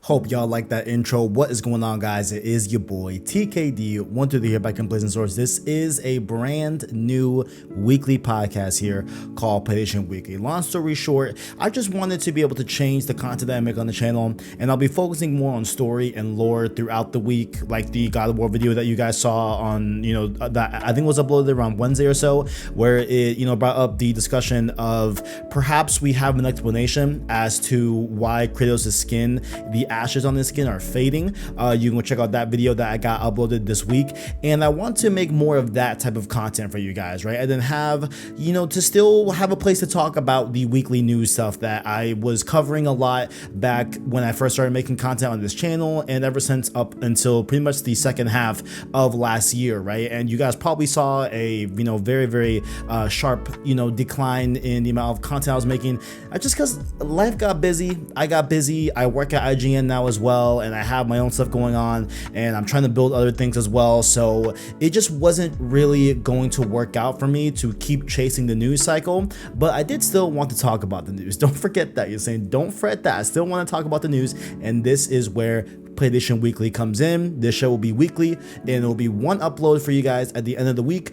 Hope y'all like that intro. What is going on, guys? It is your boy TKD123 here back in PlayStation Source. This is a brand new weekly podcast here called PlayStation Weekly. Long story short, I just wanted to be able to change the content that I make on the channel, and I'll be focusing more on story and lore throughout the week, like the God of War video that you guys saw on, that I think was uploaded around Wednesday or so, where it, brought up the discussion of perhaps we have an explanation as to why Kratos' skin, the ashes on his skin, are fading. You can go check out that video that I got uploaded this week, and I want to make more of that type of content for you guys, right? And then have, to still have a place to talk about the weekly news stuff that I was covering a lot back when I first started making content on this channel, and ever since up until pretty much the second half of last year, right? And you guys probably saw a, very sharp, decline in the amount of content I was making, just because life got busy. I got busy. I work at IGN now as well, and I have my own stuff going on, and I'm trying to build other things as well, so it just wasn't really going to work out for me to keep chasing the news cycle. But I did still want to talk about the news. Don't forget that. You're saying don't fret that. I still want to talk about the news, and this is where PlayStation Weekly comes in. This show will be weekly, and it will be one upload for you guys at the end of the week.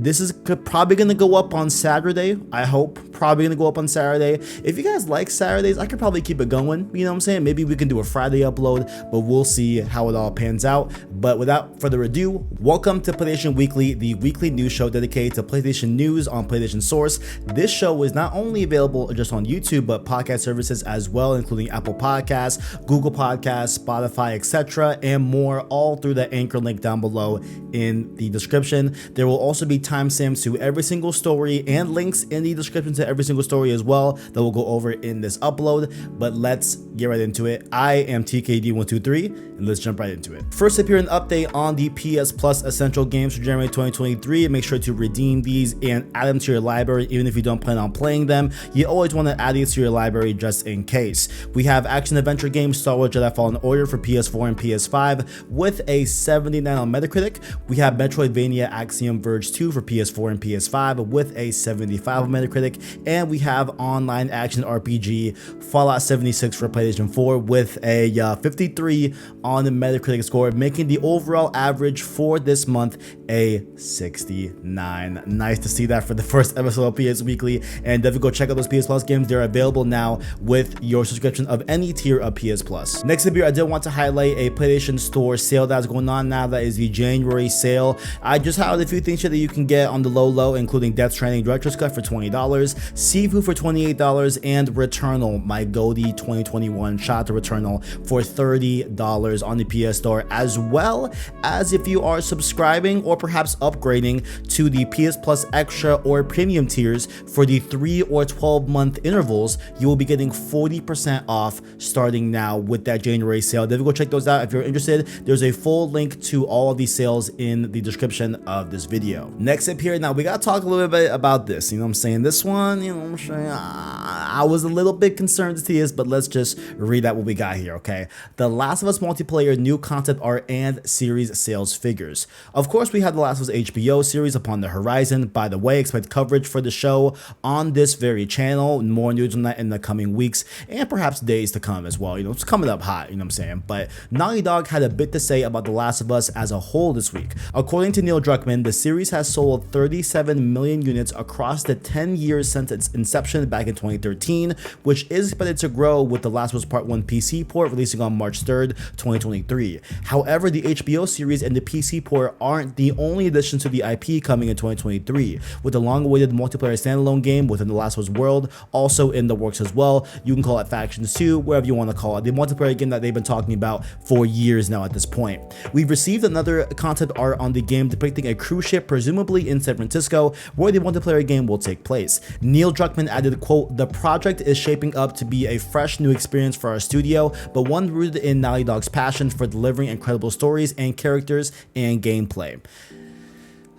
This is probably going to go up on Saturday, I hope. Probably going to go up on Saturday. If you guys like Saturdays, I could probably keep it going, you know what I'm saying? Maybe we can do a Friday upload, but we'll see how it all pans out. But without further ado, welcome to PlayStation Weekly, the weekly news show dedicated to PlayStation news on PlayStation Source. This show is not only available just on YouTube, but podcast services as well, including Apple Podcasts, Google Podcasts, Spotify, etc., and more, all through the anchor link down below in the description. There will also be timestamps to every single story and links in the description to every single story as well that we'll go over in this upload. But let's get right into it. I am TKD123, and let's jump right into it. First up here, an update on the PS Plus Essential Games for January 2023. Make sure to redeem these and add them to your library, even if you don't plan on playing them. You always want to add these to your library just in case. We have action adventure games Star Wars Jedi Fallen Order for PS4 and PS5 with a 79 on Metacritic. We have Metroidvania Axiom Verge 2 for PS4 and PS5 with a 75 on Metacritic, and we have online action RPG Fallout 76 for PlayStation 4 with a 53 on the Metacritic score, making the overall average for this month a 69. Nice to see that for the first episode of PS Weekly, and definitely go check out those PS Plus games. They're available now with your subscription of any tier of PS Plus. Next up here, I did want to highlight a PlayStation Store sale that's going on now. That is the January sale. I just highlighted a few things here that you can get on the low, including Death Stranding Director's Cut for $20, Sifu for $28, and Returnal, my Goldie 2021 shot to Returnal for $30 on the PS Store, as well as if you are subscribing or perhaps upgrading to the PS Plus Extra or Premium tiers for the 3 or 12 month intervals, you will be getting 40% off starting now with that January sale. Definitely go check those out if you're interested. There's a full link to all of these sales in the description of this video. Next up here, now we gotta talk a little bit about this. You know what I'm saying? This one, I was a little bit concerned to see this, but let's just read out what we got here, okay? The Last of Us multiplayer new concept art and series sales figures. Of course, we have The Last of Us HBO series upon the horizon. By the way, expect coverage for the show on this very channel. More news on that in the coming weeks and perhaps days to come as well. It's coming up hot, you know what I'm saying? But Naughty Dog had a bit to say about The Last of Us as a whole this week. According to Neil Druckmann, the series has sold 37 million units across the 10 years since its inception back in 2013, which is expected to grow with The Last of Us Part 1 PC port releasing on March 3rd, 2023. However, the HBO series and the PC port aren't the only additions to the IP coming in 2023, with the long-awaited multiplayer standalone game within The Last of Us world also in the works as well. You can call it Factions 2, wherever you want to call it. The multiplayer game that they've been talking about for years now at this point. We've received another concept art on the game depicting a cruise ship, presumably in San Francisco, where the multiplayer game will take place. Neil Druckmann added, quote, "The project is shaping up to be a fresh new experience for our studio, but one rooted in Naughty Dog's passion for delivering incredible stories and characters and gameplay."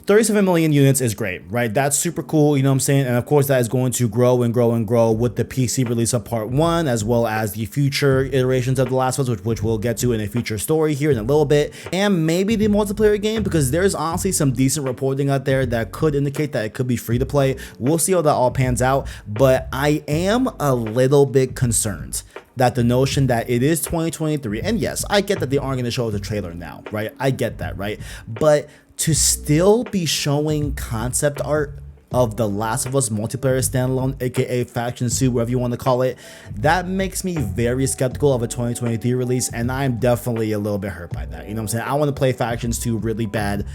37 million units is great, right? That's super cool, you know what I'm saying? And of course, that is going to grow and grow and grow with the PC release of Part 1, as well as the future iterations of The Last of Us, which we'll get to in a future story here in a little bit. And maybe the multiplayer game, because there's honestly some decent reporting out there that could indicate that it could be free to play. We'll see how that all pans out, but I am a little bit concerned. that the notion that it is 2023, and yes, I get that they aren't going to show us a trailer now, right? I get that, right? But to still be showing concept art of The Last of Us multiplayer standalone, aka Faction 2, whatever you want to call it, that makes me very skeptical of a 2023 release, and I'm definitely a little bit hurt by that. You know what I'm saying? I want to play Factions 2 really bad.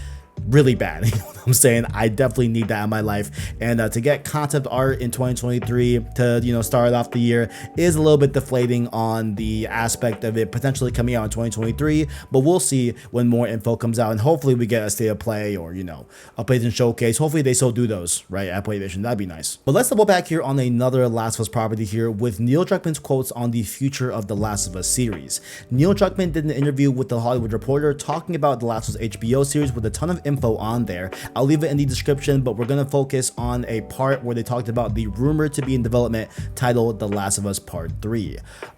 You know what I'm saying? I definitely need that in my life, and to get concept art in 2023 to, you know, start off the year is a little bit deflating on the aspect of it potentially coming out in 2023, but we'll see when more info comes out, and hopefully we get a state of play or, you know, a PlayStation showcase. Hopefully they still do those, right, at PlayStation. That'd be nice. But let's double back here on another Last of Us property here with Neil Druckmann's quotes on the future of the Last of Us series. Neil Druckmann did an interview with The Hollywood Reporter talking about the Last of Us HBO series with a ton of info on there. I'll leave it in the description, but we're gonna focus on a part where they talked about the rumored to be in development titled The Last of Us Part 3.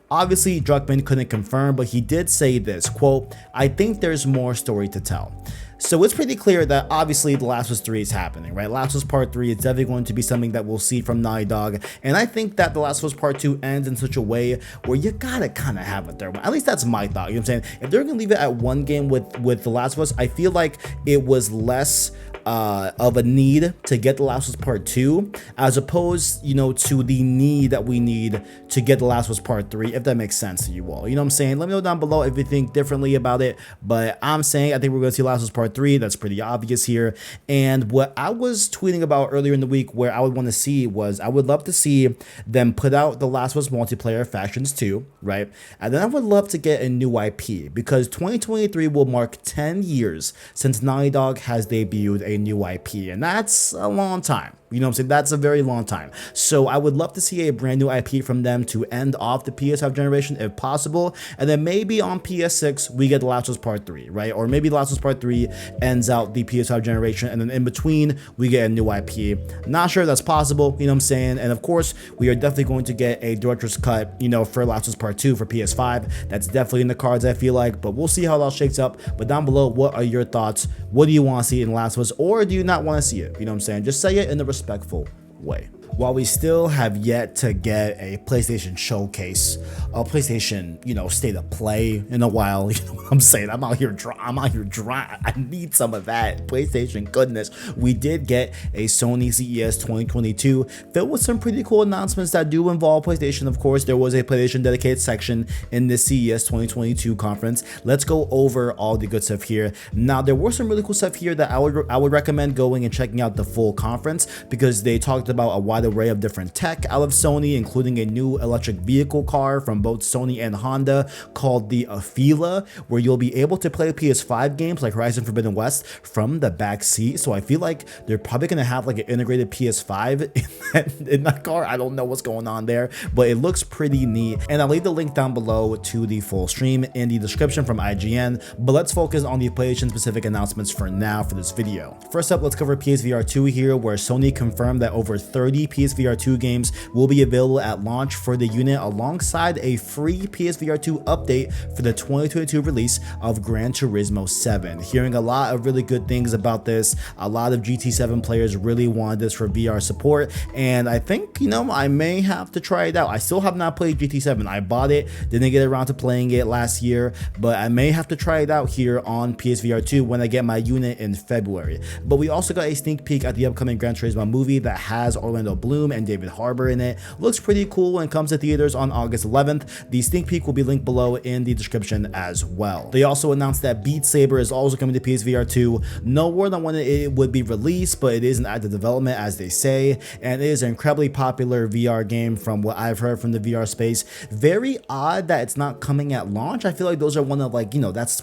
Obviously, Druckmann couldn't confirm, but he did say this, quote, "I think there's more story to tell." So it's pretty clear that obviously The Last of Us 3 is happening, right? Last of Us Part 3 is definitely going to be something that we'll see from Naughty Dog, and I think that The Last of Us Part 2 ends in such a way where you gotta kind of have a third one. At least that's my thought, you know what I'm saying? If they're gonna leave it at one game with The Last of Us, I feel like it was less of a need to get The Last of Us Part 2 as opposed, you know, to the need that we need to get The Last of Us Part 3, if that makes sense to you all. You know what I'm saying? Let me know down below if you think differently about it, but I'm saying I think we're going to see Last of Us Part 3. That's pretty obvious here. And what I was tweeting about earlier in the week where I would want to see was I would love to see them put out The Last of Us multiplayer Factions 2, right? And then I would love to get a new IP because 2023 will mark 10 years since Naughty Dog has debuted a new IP, and that's a long time. You know what I'm saying? That's a very long time. So I would love to see a brand new IP from them to end off the PS5 generation if possible. And then maybe on PS6, we get The Last of Us Part 3, right? Or maybe The Last of Us Part 3 ends out the PS5 generation. And then in between, we get a new IP. Not sure if that's possible, you know what I'm saying? And of course, we are definitely going to get a director's cut, you know, for Last of Us Part 2 for PS5. That's definitely in the cards, I feel like. But we'll see how it all shakes up. But down below, what are your thoughts? What do you want to see in Last of Us? Or do you not want to see it? You know what I'm saying? Just say it in a respectful way. While we still have yet to get a PlayStation showcase, a PlayStation, you know, state of play in a while, you know what I'm saying? I'm out here dry. I need some of that PlayStation goodness. We did get a Sony CES 2022 filled with some pretty cool announcements that do involve PlayStation. Of course, there was a PlayStation dedicated section in the CES 2022 conference. Let's go over all the good stuff here. Now, there were some really cool stuff here that I would recommend going and checking out the full conference because they talked about a wide array of different tech out of Sony, including a new electric vehicle car from both Sony and Honda called the Afeela, where you'll be able to play PS5 games like Horizon Forbidden West from the back seat. So I feel like they're probably going to have like an integrated PS5 in that car. I don't know what's going on there, but it looks pretty neat. And I'll leave the link down below to the full stream in the description from IGN, but let's focus on the PlayStation specific announcements for now for this video. First up, let's cover PSVR 2 here, where Sony confirmed that over 30 PSVR 2 games will be available at launch for the unit alongside a free PSVR 2 update for the 2022 release of Gran Turismo 7. Hearing a lot of really good things about this. A lot of GT7 players really wanted this for VR support, and I think, you know, I may have to try it out. I still have not played GT7. I bought it, didn't get around to playing it last year, but I may have to try it out here on PSVR 2 when I get my unit in February. But we also got a sneak peek at the upcoming Gran Turismo movie that has Orlando Bloom and David Harbour in it. Looks pretty cool and comes to theaters on August 11th. The sneak peek will be linked below in the description as well. They also announced that Beat Saber is also coming to PSVR 2. No word on when it would be released, but it is in active development as they say, and it is an incredibly popular VR game from what I've heard from the VR space. Very odd that it's not coming at launch. I feel like those are one of, like, you know, that's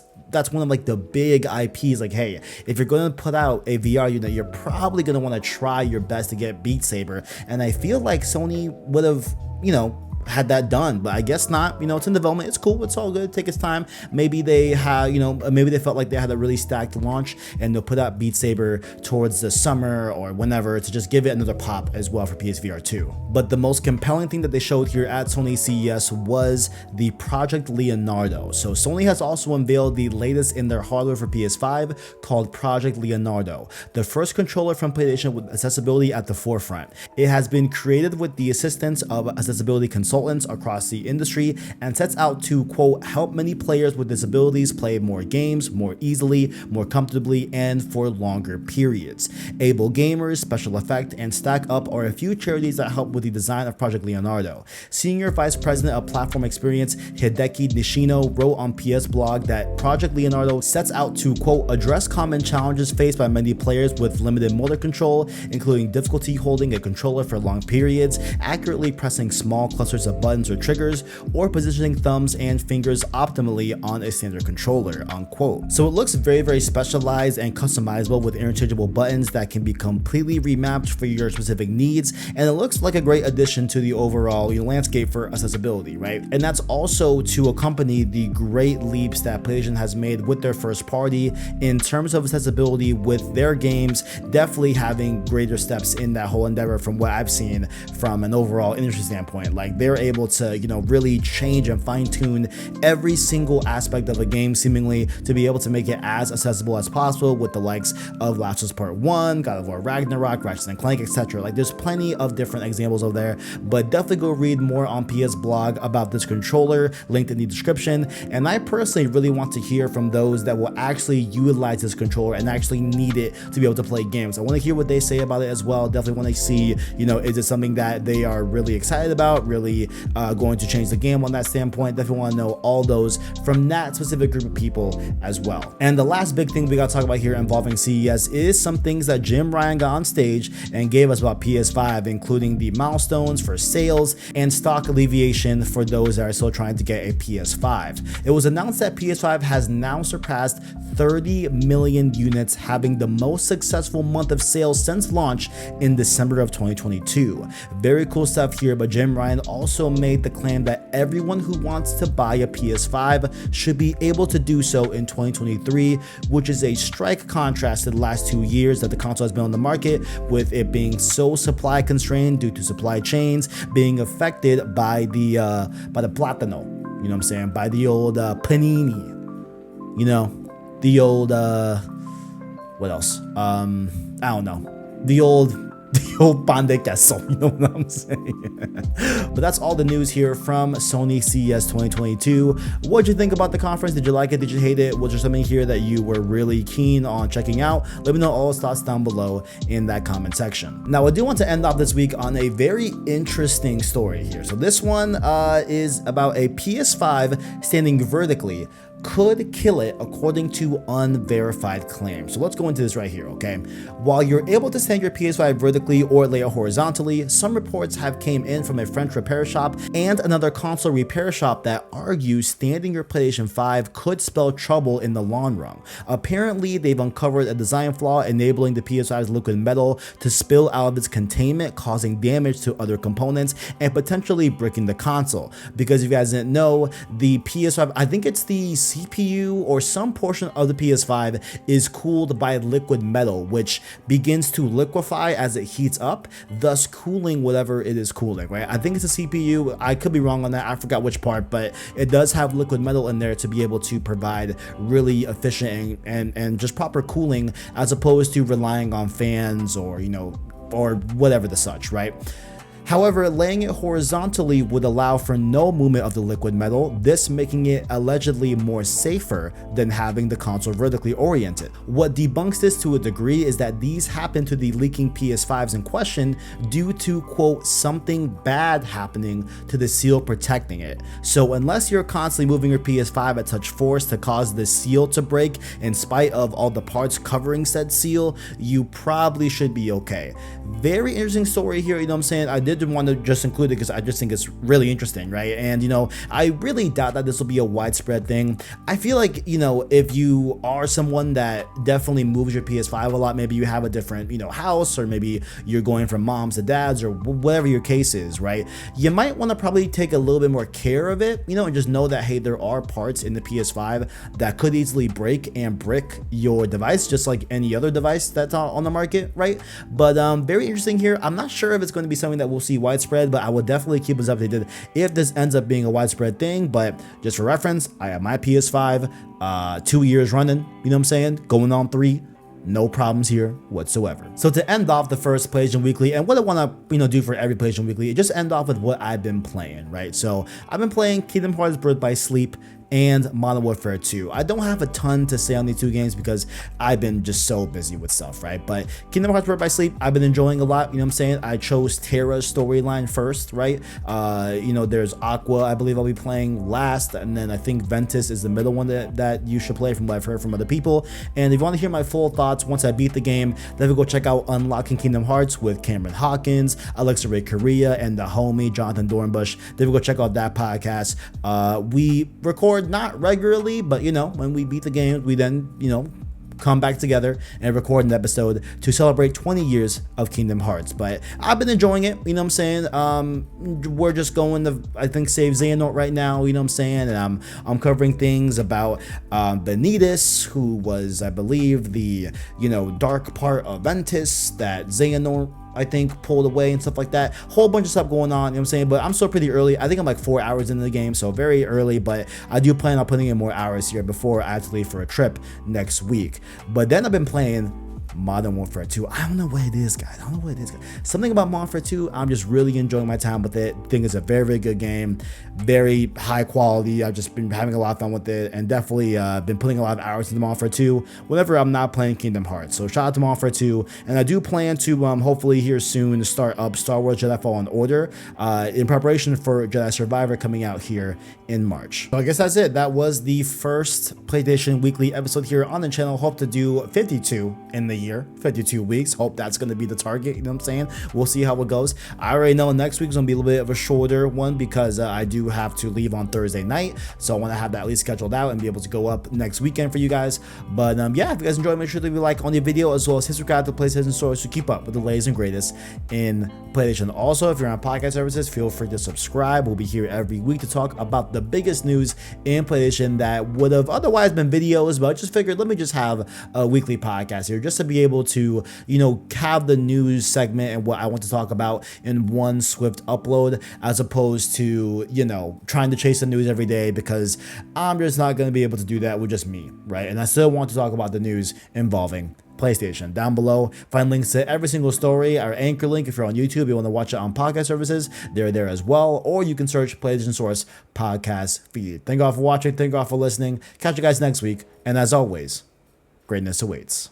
one of like the big IPs. Like, hey, if you're going to put out a VR unit, you're probably going to want to try your best to get Beat Saber, and I feel like Sony would have, you know, had that done, but I guess not. You know, it's in development. It's cool. It's all good. Take its time. Maybe they have, you know, maybe they felt like they had a really stacked launch and they'll put out Beat Saber towards the summer or whenever to just give it another pop as well for PSVR 2. But the most compelling thing that they showed here at Sony CES was the Project Leonardo. So Sony has also unveiled the latest in their hardware for PS5 called Project Leonardo, the first controller from PlayStation with accessibility at the forefront. It has been created with the assistance of accessibility consultants consultants across the industry and sets out to, quote, help many players with disabilities play more games more easily, more comfortably, and for longer periods. Able Gamers, Special Effect, and Stack Up are a few charities that help with the design of Project Leonardo. Senior Vice President of Platform Experience Hideki Nishino wrote on PS Blog that Project Leonardo sets out to, quote, address common challenges faced by many players with limited motor control, including difficulty holding a controller for long periods, accurately pressing small clusters of buttons or triggers, or positioning thumbs and fingers optimally on a standard controller, unquote. So it looks very specialized and customizable with interchangeable buttons that can be completely remapped for your specific needs, and it looks like a great addition to the overall landscape for accessibility, right? And that's also to accompany the great leaps that PlayStation has made with their first party in terms of accessibility with their games, definitely having greater steps in that whole endeavor from what I've seen from an overall industry standpoint. Like, they're able to, really change and fine-tune every single aspect of a game seemingly to be able to make it as accessible as possible with the likes of Last of Us Part 1, God of War Ragnarok, Ratchet & Clank, etc. Like, there's plenty of different examples over there, but definitely go read more on PS Blog about this controller, linked in the description. And I personally really want to hear from those that will actually utilize this controller and actually need it to be able to play games. I want to hear what they say about it as well. Definitely want to see, is it something that they are really excited about, really going to change the game on that standpoint. Definitely want to know all those from that specific group of people as well. And the last big thing we got to talk about here involving CES is some things that Jim Ryan got on stage and gave us about PS5, including the milestones for sales and stock alleviation for those that are still trying to get a PS5. It was announced that PS5 has now surpassed 30 million units, having the most successful month of sales since launch in December of 2022. Very cool stuff here, but Jim Ryan also made the claim that everyone who wants to buy a PS5 should be able to do so in 2023, which is a strike contrast to the last 2 years that the console has been on the market, with it being so supply constrained due to supply chains being affected by the Platano, by the old Panini, the old what else? I don't know. The old pan de queso, you know what I'm saying? But that's all the news here from Sony CES 2022. What'd you think about the conference? Did you like it? Did you hate it? Was there something here that you were really keen on checking out? Let me know all those thoughts down below in that comment section. Now, I do want to end off this week on a very interesting story here. So this one is about a PS5 standing vertically could kill it, according to unverified claims. So let's go into this right here, okay? While you're able to stand your PS5 vertically or lay it horizontally, some reports have came in from a French repair shop and another console repair shop that argues standing your PlayStation 5 could spell trouble in the long run. Apparently, they've uncovered a design flaw enabling the PS5's liquid metal to spill out of its containment, causing damage to other components and potentially breaking the console. Because if you guys didn't know, the PS5, I think it's the CPU or some portion of the PS5 is cooled by liquid metal, which begins to liquefy as it heats up, thus cooling whatever it is cooling, right? I think it's a CPU. I could be wrong on that. I forgot which part, but it does have liquid metal in there to be able to provide really efficient and just proper cooling, as opposed to relying on fans or, or whatever the such, right? However, laying it horizontally would allow for no movement of the liquid metal, this making it allegedly more safer than having the console vertically oriented. What debunks this to a degree is that these happen to the leaking PS5s in question due to, quote, something bad happening to the seal protecting it. So unless you're constantly moving your PS5 at such force to cause the seal to break in spite of all the parts covering said seal, you probably should be okay. Very interesting story here, you know what I'm saying? I did want to just include it because I just think it's really interesting, right? And I really doubt that this will be a widespread thing. I feel like, if you are someone that definitely moves your PS5 a lot, maybe you have a different, house, or maybe you're going from moms to dads, or whatever your case is, right? You might want to probably take a little bit more care of it, and just know that, hey, there are parts in the PS5 that could easily break and brick your device, just like any other device that's on the market, right? But very interesting here. I'm not sure if it's going to be something that we'll see widespread, but I will definitely keep us updated if this ends up being a widespread thing. But just for reference, I have my PS5 2 years running, you know what I'm saying, going on 3, No problems here whatsoever. So to end off the first PlayStation Weekly, and what I want to do for every PlayStation Weekly, just end off with what I've been playing, right? So I've been playing Kingdom Hearts Birth by Sleep and Modern Warfare 2. I don't have a ton to say on these two games because I've been just so busy with stuff, right? But Kingdom Hearts Birth by Sleep, I've been enjoying a lot, you know what I'm saying? I chose Terra's storyline first, right? There's Aqua, I believe I'll be playing last, and then I think Ventus is the middle one that you should play from what I've heard from other people. And if you want to hear my full thoughts once I beat the game, then go check out Unlocking Kingdom Hearts with Cameron Hawkins, Alexa Ray Correa, and the homie Jonathan Dornbush. Then go check out that podcast. We record not regularly, but when we beat the game, we then come back together and record an episode to celebrate 20 years of Kingdom Hearts. But I've been enjoying it, you know what I'm saying? We're just going to, I think, save Xehanort right now, you know what I'm saying? And I'm covering things about Benitez, who was, I believe, the dark part of Ventus that Xehanort, I think, pulled away and stuff like that. Whole bunch of stuff going on, you know what I'm saying? But I'm still pretty early. I think I'm like 4 hours into the game, so very early, but I do plan on putting in more hours here before I have to leave for a trip next week. But then I've been playing Modern Warfare 2. I don't know what it is, guys. Something about Modern Warfare 2, I'm just really enjoying my time with it. I think it's a very, very good game. Very high quality. I've just been having a lot of fun with it, and definitely been putting a lot of hours into Modern Warfare 2 whenever I'm not playing Kingdom Hearts. So shout out to Modern Warfare 2, and I do plan to hopefully here soon start up Star Wars Jedi Fallen Order in preparation for Jedi Survivor coming out here in March. So I guess that's it. That was the first PlayStation Weekly episode here on the channel. Hope to do 52 in the year, 52 weeks. Hope that's going to be the target, you know what I'm saying? We'll see how it goes. I already know next week's going to be a little bit of a shorter one because I do have to leave on Thursday night, so I want to have that at least scheduled out and be able to go up next weekend for you guys. But yeah, if you guys enjoyed, make sure to leave a like on the video, as well as hit subscribe to PlayStation Source to keep up with the latest and greatest in PlayStation. Also, if you're on podcast services, feel free to subscribe. We'll be here every week to talk about the biggest news in PlayStation that would have otherwise been videos, but I just figured let me just have a weekly podcast here just to be able to have the news segment and what I want to talk about in one swift upload, as opposed to trying to chase the news every day, because I'm just not going to be able to do that with just me, right? And I still want to talk about the news involving PlayStation. Down below, find links to every single story. Our anchor link, if you're on YouTube, you want to watch it on podcast services, they're there as well, or you can search PlayStation Source podcast feed. Thank you all for watching. Thank you all for listening. Catch you guys next week, and as always, greatness awaits.